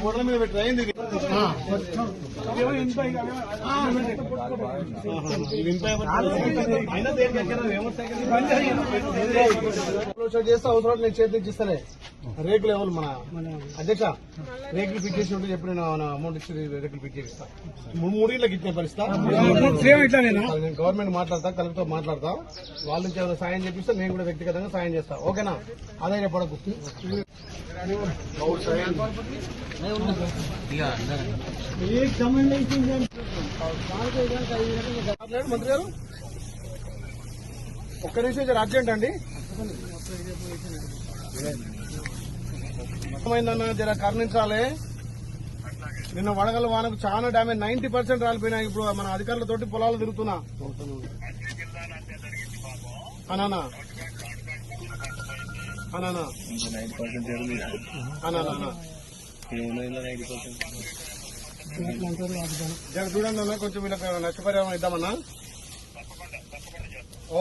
బోర్ల మీద పెట్టి అయింది చేస్తే అవసరం నేను చేతి నుంచి ఇస్తానే రేకులు ఎవరు మన అధ్యక్ష రేకులు ఫిట్ చేసి ఉంటే చెప్పి నేను అమౌంట్ ఇచ్చి రేకులు ఫిట్ చేస్తా 3 ఇళ్ళకి ఇచ్చిన పరిస్థితి నేను గవర్నమెంట్ మాట్లాడతా కలెక్టర్ మాట్లాడతా వాళ్ళ నుంచి ఏమైనా సాయం చేపిస్తే నేను కూడా వ్యక్తిగతంగా సాయం చేస్తా ఓకేనా అదే పడకు మంత్రి గారు ఒక్క నిమిషం జర అర్జెంట్ అండి అర్థమైందన్న జర కరుణించాలి నిన్న వడగల వానకు చాలా డ్యామేజ్ 90% రాలిపోయినాయి ఇప్పుడు మన అధికారులతోటి పొలాలు తిరుగుతున్నా అనానా అనానా అనానా జర చూడండి అన్న కొంచెం వీళ్ళకి నష్టపరిహారం ఇద్దామన్నా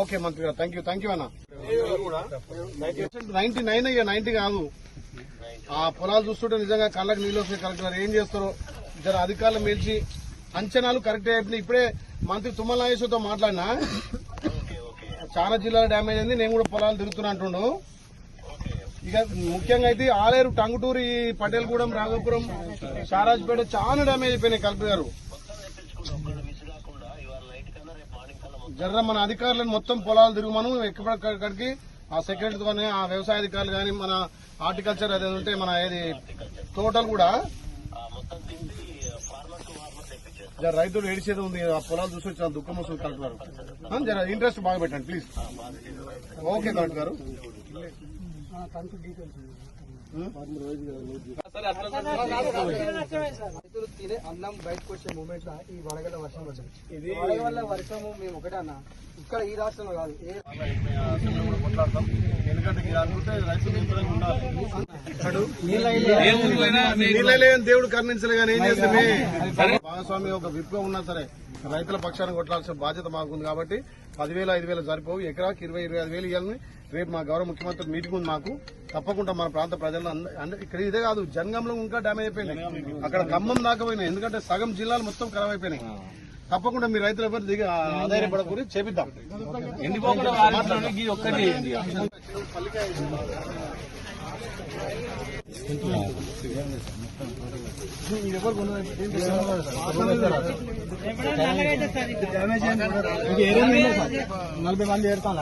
ఓకే మంత్రి గారు థ్యాంక్ యూ అన్న 99 అయ్యా 90 కాదు ఆ పొలాలు చూస్తుంటే నిజంగా కళ్ళకి నీళ్ళు వస్తాయి కలెక్టర్ ఏం చేస్తారో జర అధికారులు మేల్చి అంచనాలు కరెక్ట్ అయిపోయినాయి ఇప్పుడే మంత్రి తుమ్మల నాగేశ్వరతో మాట్లాడినా చాలా జిల్లాలో డ్యామేజ్ అయింది నేను కూడా పొలాలు తిరుగుతున్నా అంటుండు ఇక ముఖ్యంగా అయితే ఆలేరు టంగుటూరి పటేల్గూడెం రాఘపురం షారాజ్పేట చాలా డ్యామేజ్ అయిపోయినాయి కలెక్టర్ గారు జర్ర మన అధికారులను మొత్తం పొలాలు తిరుగుమను ఎక్కడికి ఆ సెక్రటరీతో కానీ ఆ వ్యవసాయ అధికారులు కానీ మన హార్టికల్చర్ అదే ఉంటే మన ఏది టోటల్ కూడా జర రైతులు ఏడిచేది ఉంది ఆ పొలాలు చూసి వచ్చిన దుఃఖం వస్తుంది కలెక్టర్ గారు జర ఇంట్రెస్ట్ బాగా పెట్టండి ప్లీజ్ ఓకే కలెక్టర్ గారు రైతులు తినే అన్నం బయటకు వచ్చే మూమెంట్ లా ఈ వడగల వర్షం వచ్చింది వడగల వర్షము మేము ఒకటే అన్న ఇక్కడ ఈ రాష్ట్రంలో కాదు కొట్లాడతాం ఎందుకంటే దేవుడు కరుణించలే కానీ ఏం చేస్తామే భాగస్వామి ఒక విప్గా ఉన్నా సరే రైతుల పక్షాన్ని కొట్లాల్సిన బాధ్యత మాకుంది కాబట్టి 10,000 5,000 సరిపోవు ఎకరాకి 20,000 ఇవ్వాలని రేపు మా గౌరవ ముఖ్యమంత్రి మీటింగ్ ఉంది మాకు తప్పకుండా మన ప్రాంత ప్రజలను ఇక్కడ ఇదే కాదు జంగంలో ఇంకా డ్యామేజ్ అయిపోయినాయి అక్కడ ఖమ్మం దాకా పోయినాయి ఎందుకంటే సగం జిల్లాలు మొత్తం ఖరాబ్ అయిపోయినాయి తప్పకుండా మీ రైతుల ఎవరు దిగి ఆదాయపడకూరి చేపిద్దాం నలభై మంది ఏడుతాను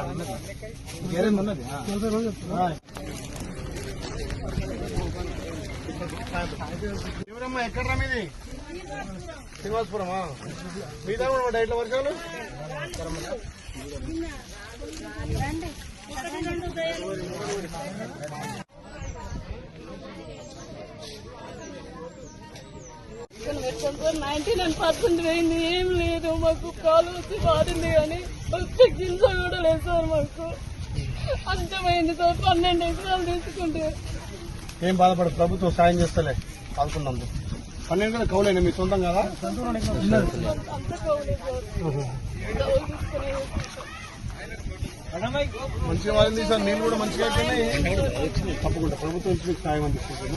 ఎవరమ్మా ఎక్కడరా మీది శ్రీనివాసపురమా మీద కూడా డైట్ల వర్షాలు పెట్టుకుంటే 99% పోయింది ఏం లేదు మాకు కాలు వచ్చి వాడింది కానీ ఒక్క గింజ కూడా లేదు సార్ మాకు అంతమైంది సార్ 12 ఎకరాలు తీసుకుంటే ఏం బాధపడదు ప్రభుత్వం సాయం చేస్తలే పాల్గొన్నందు 12 కూడా కౌలేనా మీ సొంతం కదా అంత కౌలే సార్ మంచిగా వాడింది సార్ నీళ్ళు కూడా మంచిగా అయిపోయినాయి తప్పకుండా ప్రభుత్వం సాయం అందిస్తుంది